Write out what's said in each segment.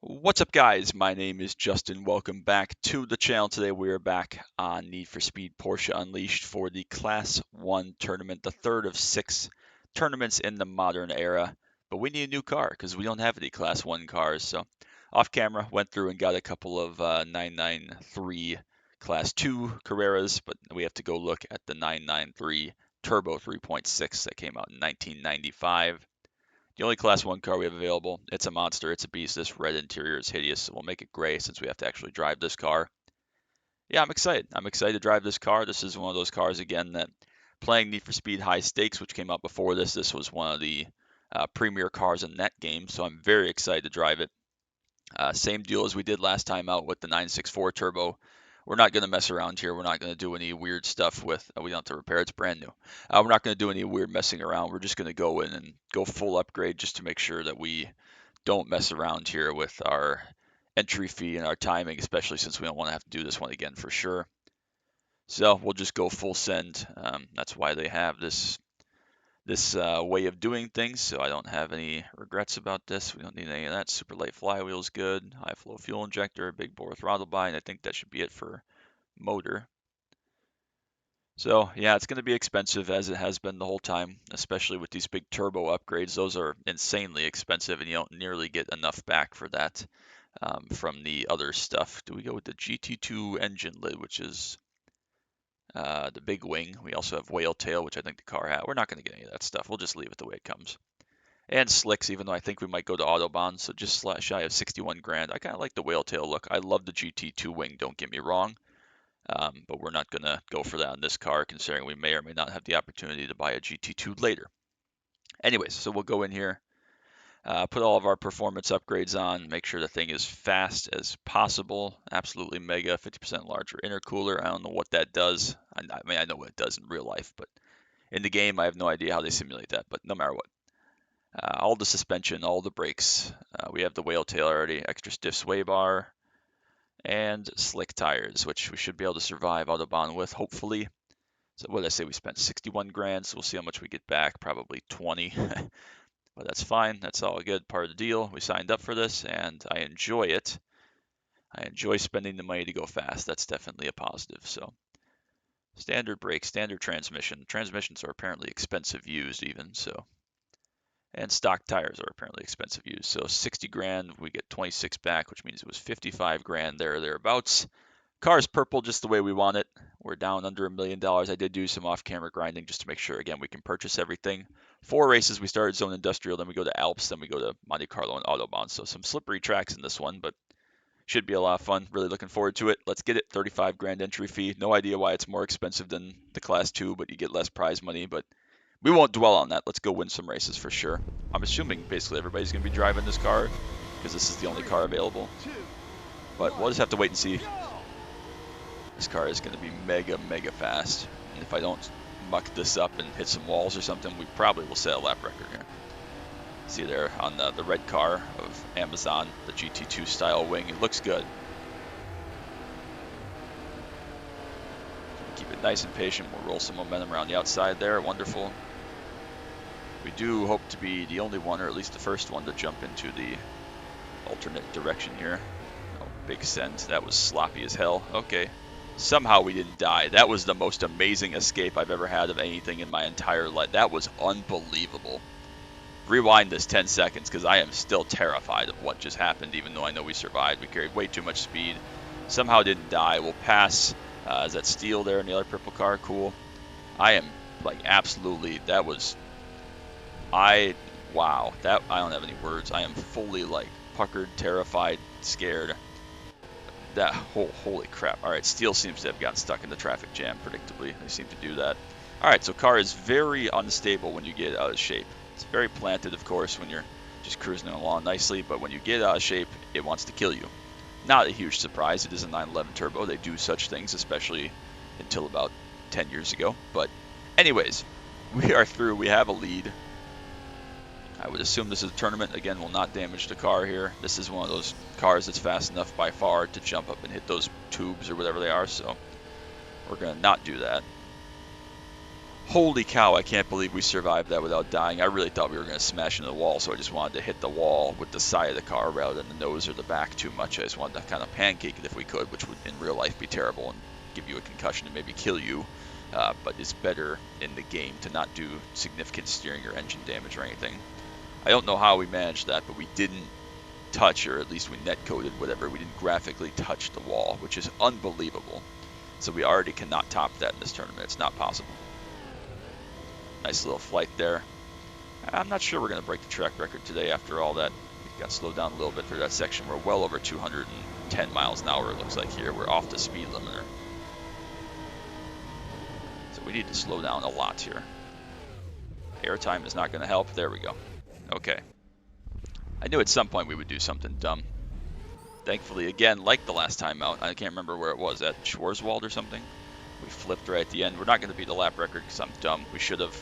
What's up, guys? My name is Justin. Welcome back to the channel. Today we are back on Need for Speed Porsche Unleashed for the Class 1 tournament, the third of 6 tournaments in the modern era. But we need a new car because we don't have any Class 1 cars. So off camera, went through and got a couple of 993 Class 2 Carreras, but we have to go look at the 993 Turbo 3.6 that came out in 1995. The only Class 1 car we have available. It's a monster. It's a beast. This red interior is hideous, so we'll make it gray since we have to actually drive this car. Yeah, I'm excited. I'm excited to drive this car. This is one of those cars, again, that playing Need for Speed High Stakes, which came out before this was one of the premier cars in that game, so I'm very excited to drive it. Same deal as we did last time out with the 964 Turbo. We're not going to mess around here. We're not going to do any weird stuff with, we don't have to repair, it's brand new. We're not going to do any weird messing around. We're just going to go in and go full upgrade just to make sure that we don't mess around here with our entry fee and our timing, especially since we don't want to have to do this one again for sure. So we'll just go full send. That's why they have this way of doing things, so I don't have any regrets about this. We don't need any of that. Super light flywheel's good. High flow fuel injector, big bore throttle by, and I think that should be it for motor. So yeah, it's going to be expensive as it has been the whole time, especially with these big turbo upgrades. Those are insanely expensive, and you don't nearly get enough back for that from the other stuff. Do we go with the GT2 engine lid, which is the big wing? We also have whale tail, which I think the car had. We're not going to get any of that stuff. We'll just leave it the way it comes. And slicks, even though I think we might go to Autobahn, so just shy of 61 grand. I kind of like the whale tail look. I love the GT2 wing, don't get me wrong, but we're not going to go for that on this car, considering we may or may not have the opportunity to buy a GT2 later. Anyways, so we'll go in here, put all of our performance upgrades on, make sure the thing is fast as possible. Absolutely mega, 50% larger intercooler. I don't know what that does. I mean, I know what it does in real life, but in the game, I have no idea how they simulate that, but no matter what. All the suspension, all the brakes. We have the whale tail already, extra stiff sway bar, and slick tires, which we should be able to survive Autobahn with, hopefully. So what did I say? We spent 61 grand, so we'll see how much we get back, probably 20. But that's fine. That's all good. Part of the deal. We signed up for this, and I enjoy it. I enjoy spending the money to go fast. That's definitely a positive. So standard brakes, standard transmission. Transmissions are apparently expensive used even, so. And stock tires are apparently expensive used. So 60 grand, we get 26 back, which means it was 55 grand there or thereabouts. Car's purple just the way we want it. We're down under $1 million. I did do some off-camera grinding just to make sure, again, we can purchase everything. 4 races, we started Zone Industrial, then we go to Alps, then we go to Monte Carlo and Autobahn. So some slippery tracks in this one, but should be a lot of fun. Really looking forward to it. Let's get it. 35 grand entry fee. No idea why it's more expensive than the Class 2, but you get less prize money, but we won't dwell on that. Let's go win some races for sure. I'm assuming basically everybody's going to be driving this car because this is the only car available. But we'll just have to wait and see. This car is going to be mega, mega fast. And if I don't muck this up and hit some walls or something, we probably will set a lap record here. See there on the red car of Amazon, the GT2 style wing. It looks good. Keep it nice and patient. We'll roll some momentum around the outside there. Wonderful. We do hope to be the only one, or at least the first one, to jump into the alternate direction here. Oh, big send. That was sloppy as hell. Okay. Somehow we didn't die. That was the most amazing escape I've ever had of anything in my entire life. That was unbelievable. Rewind this 10 seconds because I am still terrified of what just happened, even though I know we survived. We carried way too much speed. Somehow didn't die. We'll pass. Is that steel there in the other purple car? Cool. I am like absolutely, that was, wow, that, I don't have any words. I am fully like puckered, terrified, scared. That, holy crap. All right, steel seems to have gotten stuck in the traffic jam, predictably. They seem to do that. All right, so car is very unstable when you get out of shape. It's very planted, of course, when you're just cruising along nicely, but when you get out of shape, it wants to kill you. Not a huge surprise. It is a 911 turbo. They do such things, especially until about 10 years ago. But anyways, we are through. We have a lead. I would assume this is a tournament. Again, will not damage the car here. This is one of those cars that's fast enough by far to jump up and hit those tubes or whatever they are, so we're going to not do that. Holy cow, I can't believe we survived that without dying. I really thought we were going to smash into the wall, so I just wanted to hit the wall with the side of the car rather than the nose or the back too much. I just wanted to kind of pancake it if we could, which would in real life be terrible and give you a concussion and maybe kill you. But it's better in the game to not do significant steering or engine damage or anything. I don't know how we managed that, but we didn't touch, or at least we net-coded whatever. We didn't graphically touch the wall, which is unbelievable. So we already cannot top that in this tournament. It's not possible. Nice little flight there. I'm not sure we're going to break the track record today after all that. We got slowed down a little bit through that section. We're well over 210 miles an hour, it looks like here. We're off the speed limiter. So we need to slow down a lot here. Airtime is not going to help. There we go. Okay. I knew at some point we would do something dumb. Thankfully, again, like the last time out, I can't remember where it was, at Schwarzwald or something. We flipped right at the end. We're not going to beat the lap record because I'm dumb. We should have.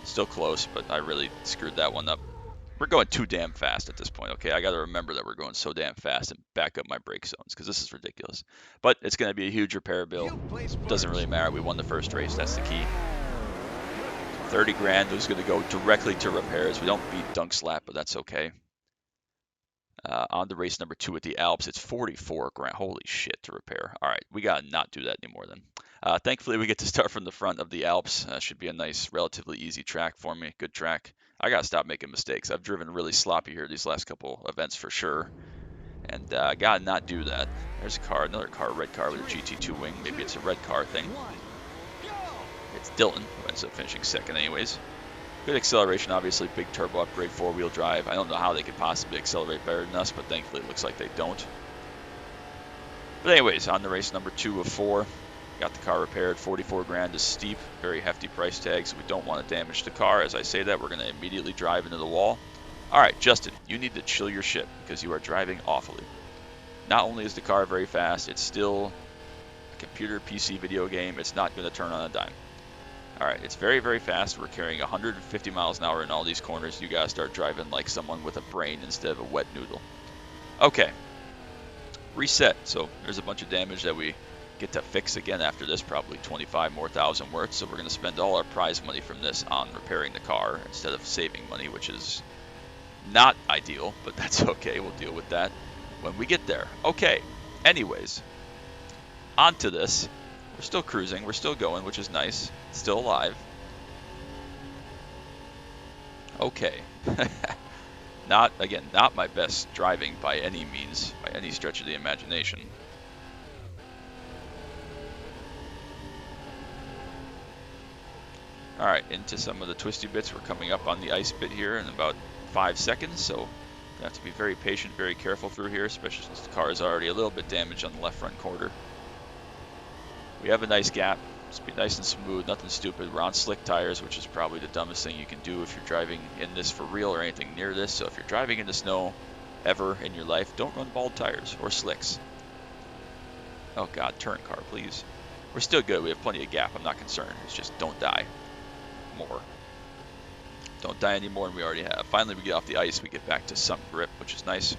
Still close, but I really screwed that one up. We're going too damn fast at this point, okay? I got to remember that we're going so damn fast and back up my brake zones because this is ridiculous. But it's going to be a huge repair bill. Doesn't really matter. We won the first race. That's the key. 30 grand is going to go directly to repairs. We don't beat Dunk Slap, but that's okay. On to race number 2 at the Alps, it's 44 grand. Holy shit, to repair. All right, we got to not do that anymore then. Thankfully, we get to start from the front of the Alps. Should be a nice, relatively easy track for me. Good track. I got to stop making mistakes. I've driven really sloppy here these last couple events for sure. And I got to not do that. There's a car, another car, red car with a GT2 wing. Maybe it's a red car thing. It's Dylan, who ends up finishing second anyways. Good acceleration, obviously. Big turbo upgrade, 4-wheel drive. I don't know how they could possibly accelerate better than us, but thankfully it looks like they don't. But anyways, on to race number 2 of 4. Got the car repaired. 44 grand is steep, very hefty price tag, so we don't want to damage the car. As I say that, we're going to immediately drive into the wall. All right, Justin, you need to chill your ship because you are driving awfully. Not only is the car very fast, it's still a computer PC video game. It's not going to turn on a dime. All right, it's very, very fast. We're carrying 150 miles an hour in all these corners. You gotta start driving like someone with a brain instead of a wet noodle. Okay, reset. So there's a bunch of damage that we get to fix again after this, probably 25 more thousand worth. So we're gonna spend all our prize money from this on repairing the car instead of saving money, which is not ideal, but that's okay. We'll deal with that when we get there. Okay, anyways, on to this. We're still cruising, we're still going, which is nice. Still alive. Okay. Not my best driving by any means, by any stretch of the imagination. Alright, into some of the twisty bits. We're coming up on the ice bit here in about 5 seconds, so you have to be very patient, very careful through here, especially since the car is already a little bit damaged on the left front quarter. We have a nice gap. It's be nice and smooth, nothing stupid. We're on slick tires, which is probably the dumbest thing you can do if you're driving in this for real or anything near this. So if you're driving in the snow ever in your life, don't run bald tires or slicks. Oh God, turn car, please. We're still good. We have plenty of gap. I'm not concerned. It's just don't die more. Don't die any more than we already have. Finally, we get off the ice. We get back to some grip, which is nice.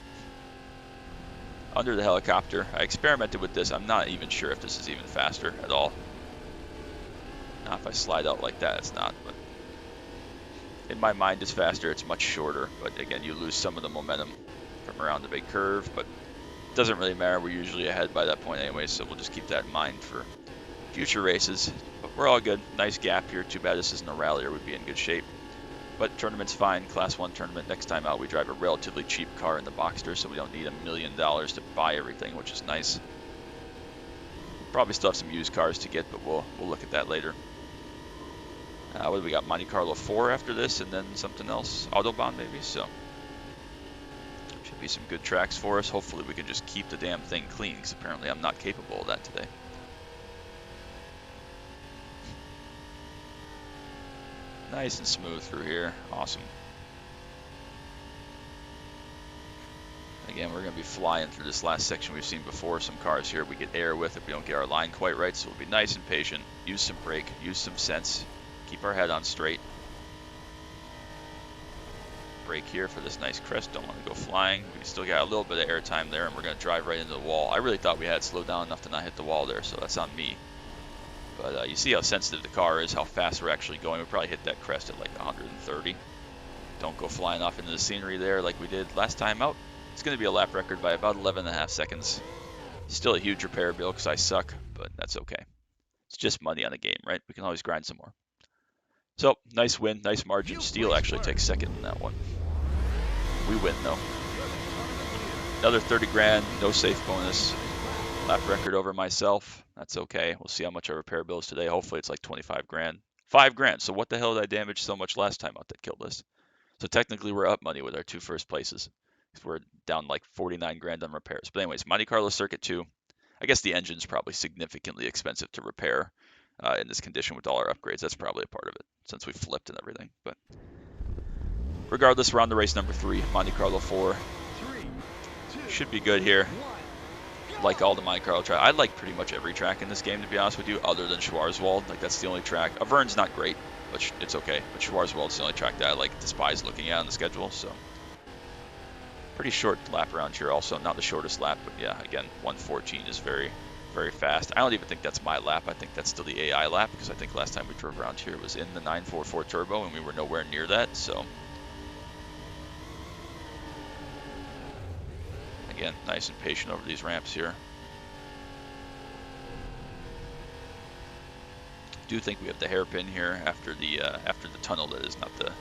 Under the helicopter. I experimented with this. I'm not even sure if this is even faster at all. Now, if I slide out like that, it's not. But in my mind, it's faster. It's much shorter. But again, you lose some of the momentum from around the big curve. But it doesn't really matter. We're usually ahead by that point anyway, so we'll just keep that in mind for future races. But we're all good. Nice gap here. Too bad this isn't a rally or we'd be in good shape. But tournament's fine. Class 1 tournament. Next time out, we drive a relatively cheap car in the Boxster, so we don't need $1 million to buy everything, which is nice. Probably still have some used cars to get, but we'll look at that later. What do we got? Monte Carlo 4 after this, and then something else. Autobahn, maybe? So should be some good tracks for us. Hopefully we can just keep the damn thing clean, because apparently I'm not capable of that today. Nice and smooth through here. Awesome. Again, we're going to be flying through this last section we've seen before. Some cars here we get air with if we don't get our line quite right, so we'll be nice and patient. Use some brake, use some sense. Keep our head on straight. Brake here for this nice crest. Don't want to go flying. We still got a little bit of air time there, and we're going to drive right into the wall. I really thought we had slowed down enough to not hit the wall there, so that's on me. But you see how sensitive the car is, how fast we're actually going. We probably hit that crest at like 130. Don't go flying off into the scenery there like we did last time out. It's going to be a lap record by about 11.5 seconds. Still a huge repair bill because I suck, but that's okay. It's just money on the game, right? We can always grind some more. So, nice win, nice margin. Steel actually takes second in that one. We win, though. Another 30 grand, no safe bonus. Lap record over myself. That's okay. We'll see how much our repair bill is today. Hopefully it's like 25 grand. 5 grand. So what the hell did I damage so much last time out that killed us? So technically we're up money with our 2 first places. We're down like 49 grand on repairs. But anyways, Monte Carlo Circuit 2. I guess the engine's probably significantly expensive to repair in this condition with all our upgrades. That's probably a part of it since we flipped and everything. But regardless, we're on to race number 3, Monte Carlo 4. Should be good here. Like all the Monte Carlo track. I like pretty much every track in this game, to be honest with you, other than Schwarzwald. Like, that's the only track. Avern's not great, but it's okay. But Schwarzwald's the only track that I like, despise looking at on the schedule. So pretty short lap around here also. Not the shortest lap, but yeah, again, 114 is very, very fast. I don't even think that's my lap. I think that's still the AI lap, because I think last time we drove around here it was in the 944 turbo, and we were nowhere near that. So again, nice and patient over these ramps here. Do think we have the hairpin here after the tunnel. That is not the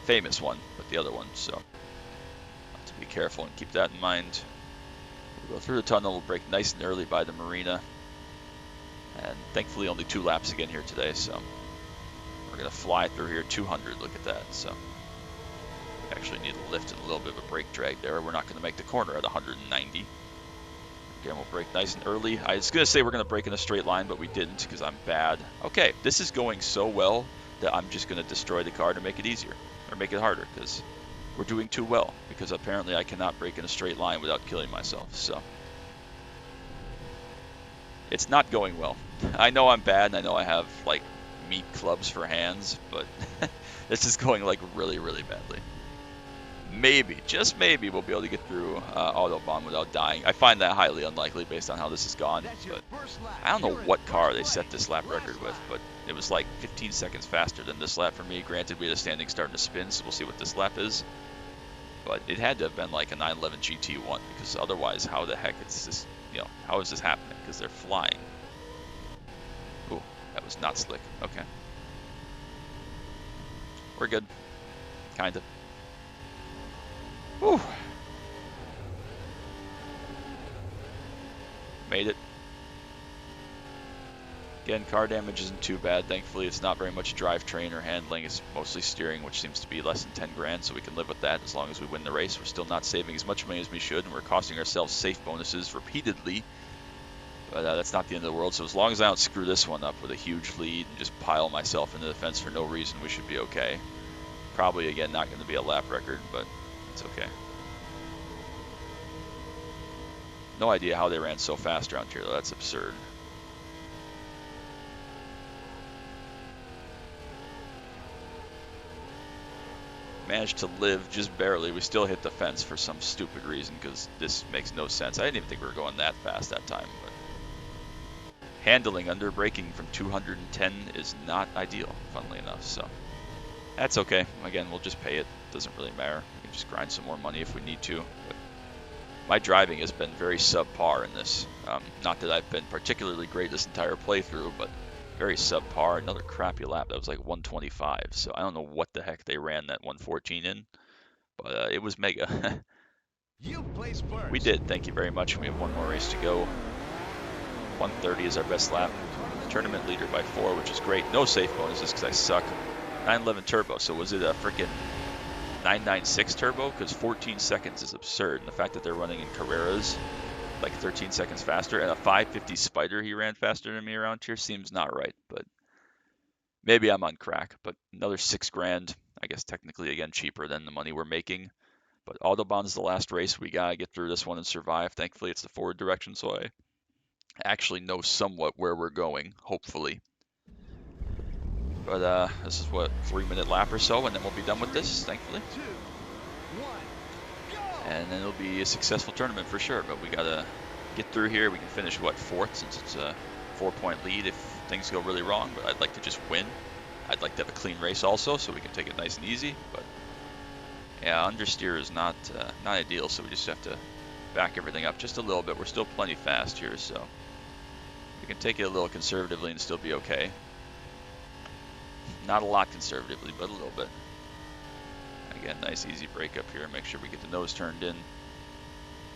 famous one, but the other one. So have to be careful and keep that in mind. We'll go through the tunnel. We'll brake nice and early by the marina, and thankfully only 2 laps again here today. So we're gonna fly through here. 200. Look at that. So actually need to lift and a little bit of a brake drag there. We're not going to make the corner at 190. Again, we'll brake nice and early. I was going to say we're going to brake in a straight line, but we didn't because I'm bad. Okay, this is going so well that I'm just going to destroy the car to make it easier, or make it harder, because we're doing too well, because apparently I cannot brake in a straight line without killing myself. So it's not going well. I know I'm bad, and I know I have like meat clubs for hands, but this is going like really, really badly. Maybe, just maybe, we'll be able to get through Autobahn without dying. I find that highly unlikely based on how this has gone. But I don't know what car they set this lap record with, but it was like 15 seconds faster than this lap for me. Granted, we had a standing start and a spin, so we'll see what this lap is. But it had to have been like a 911 GT1, because otherwise, how the heck is this? You know, how is this happening? Because they're flying. Ooh, that was not slick. Okay, we're good, kind of. Whew. Made it. Again, car damage isn't too bad. Thankfully, it's not very much drivetrain or handling. It's mostly steering, which seems to be less than 10 grand, so we can live with that as long as we win the race. We're still not saving as much money as we should, and we're costing ourselves safe bonuses repeatedly. But that's not the end of the world, so as long as I don't screw this one up with a huge lead and just pile myself into the fence for no reason, we should be okay. Probably, again, not going to be a lap record, but it's okay. No idea how they ran so fast around here, though. That's absurd. Managed to live just barely. We still hit the fence for some stupid reason, because this makes no sense. I didn't even think we were going that fast that time. But handling under braking from 210 is not ideal, funnily enough. So that's okay. Again, we'll just pay it. Doesn't really matter. We can just grind some more money if we need to. But my driving has been very subpar in this. Not that I've been particularly great this entire playthrough, but very subpar. Another crappy lap. That was like 125. So I don't know what the heck they ran that 114 in, but it was mega. You place first. We did. Thank you very much. We have one more race to go. 130 is our best lap. Tournament leader by 4, which is great. No safe bonuses because I suck. 911 turbo. So was it a freaking 996 turbo? Because 14 seconds is absurd. And the fact that they're running in Carreras like 13 seconds faster, and a 550 Spider he ran faster than me around here seems not right. But maybe I'm on crack. But another 6 grand, I guess technically again cheaper than the money we're making. But Autobahn's the last race. We gotta get through this one and survive. Thankfully it's the forward direction, so I actually know somewhat where we're going, hopefully. But this is what, 3-minute lap or so, and then we'll be done with this, thankfully. 2, 1, go! And then it'll be a successful tournament for sure, but we gotta get through here. We can finish, what, 4th, since it's 4-point lead if things go really wrong, but I'd like to just win. I'd like to have a clean race also, so we can take it nice and easy. But yeah, understeer is not ideal, so we just have to back everything up just a little bit. We're still plenty fast here, so we can take it a little conservatively and still be okay. Not a lot conservatively, but a little bit. Again, nice easy break up here. Make sure we get the nose turned in.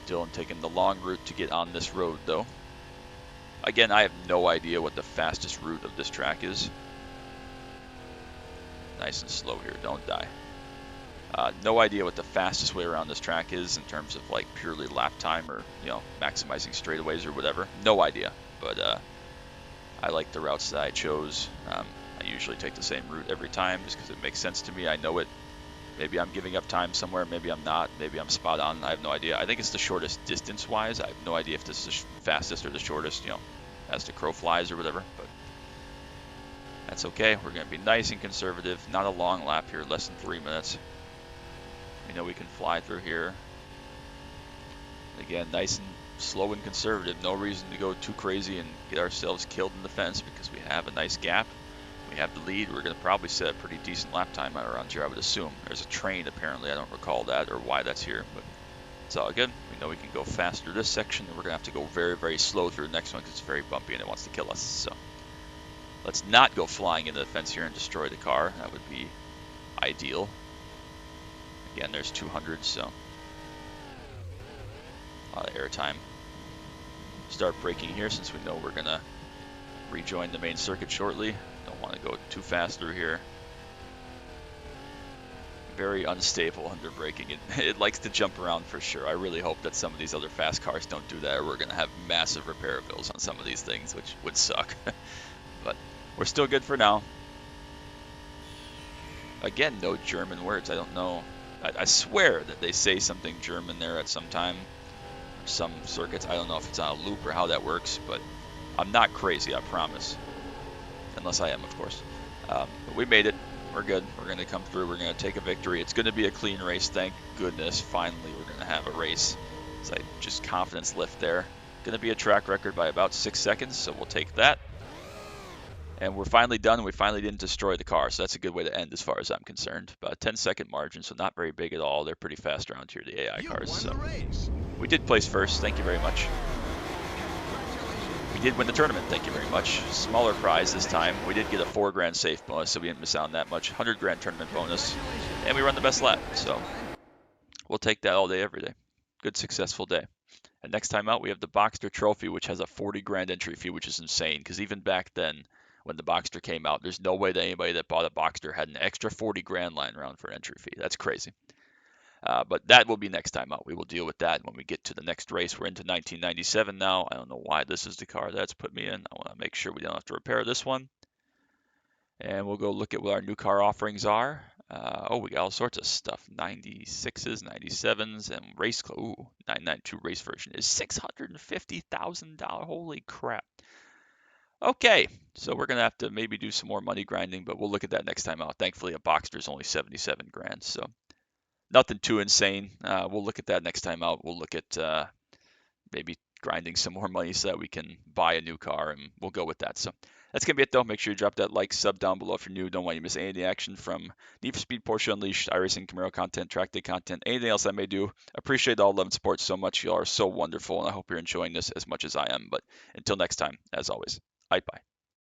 Dylan taking the long route to get on this road, though. Again, I have no idea what the fastest route of this track is. Nice and slow here, don't die. No idea what the fastest way around this track is in terms of like purely lap time or, you know, maximizing straightaways or whatever. No idea, but I like the routes that I chose. I usually take the same route every time just because it makes sense to me. I know it. Maybe I'm giving up time somewhere, maybe I'm not, maybe I'm spot on, I have no idea. I think it's the shortest distance-wise. I have no idea if this is the fastest or the shortest, you know, as the crow flies or whatever, but that's okay. We're going to be nice and conservative. Not a long lap here, less than 3 minutes. We know we can fly through here. Again, nice and slow and conservative. No reason to go too crazy and get ourselves killed in the fence because we have a nice gap. We have the lead. We're going to probably set a pretty decent lap time around here, I would assume. There's a train, apparently. I don't recall that or why that's here, but it's all good. We know we can go fast through this section, and we're going to have to go very, very slow through the next one because it's very bumpy and it wants to kill us. So let's not go flying into the fence here and destroy the car. That would be ideal. Again, there's 200, so a lot of air time. Start braking here since we know we're going to rejoin the main circuit shortly. Don't want to go too fast through here. Very unstable under braking. It likes to jump around for sure. I really hope that some of these other fast cars don't do that, or we're going to have massive repair bills on some of these things, which would suck. But we're still good for now. Again, no German words. I don't know. I swear that they say something German there at some time. Some circuits. I don't know if it's on a loop or how that works, but I'm not crazy, I promise. Unless I am, of course. But we made it. We're good. We're going to come through. We're going to take a victory. It's going to be a clean race. Thank goodness. Finally, we're going to have a race. So just confidence lift there. Going to be a track record by about 6 seconds, so we'll take that. And we're finally done. We finally didn't destroy the car, so that's a good way to end as far as I'm concerned. About a 10-second margin, so not very big at all. They're pretty fast around here, the AI cars. So we did place first. Thank you very much. We did win the tournament, thank you very much. Smaller prize this time. We did get a $4,000 safe bonus, so we didn't miss out on that much. $100,000 tournament bonus, and we run the best lap, so we'll take that all day, every day. Good, successful day. And next time out, we have the Boxster Trophy, which has a $40,000 entry fee, which is insane, because even back then, when the Boxster came out, there's no way that anybody that bought a Boxster had an extra $40,000 lying around for an entry fee. That's crazy. But that will be next time out. We will deal with that when we get to the next race. We're into 1997 now. I don't know why this is the car that's put me in. I want to make sure we don't have to repair this one. And we'll go look at what our new car offerings are. Oh, we got all sorts of stuff. 96s, 97s, and race. Ooh, 992 race version is $650,000. Holy crap. Okay, so we're going to have to maybe do some more money grinding, but we'll look at that next time out. Thankfully, a Boxster is only $77,000, so nothing too insane. We'll look at that next time out. We'll look at maybe grinding some more money so that we can buy a new car, and we'll go with that. So that's going to be it, though. Make sure you drop that like, sub down below if you're new. Don't want you to miss any of the action from Need for Speed, Porsche Unleashed, iRacing, Camaro content, track day content, anything else I may do. Appreciate all love and support so much. You all are so wonderful, and I hope you're enjoying this as much as I am. But until next time, as always, bye-bye.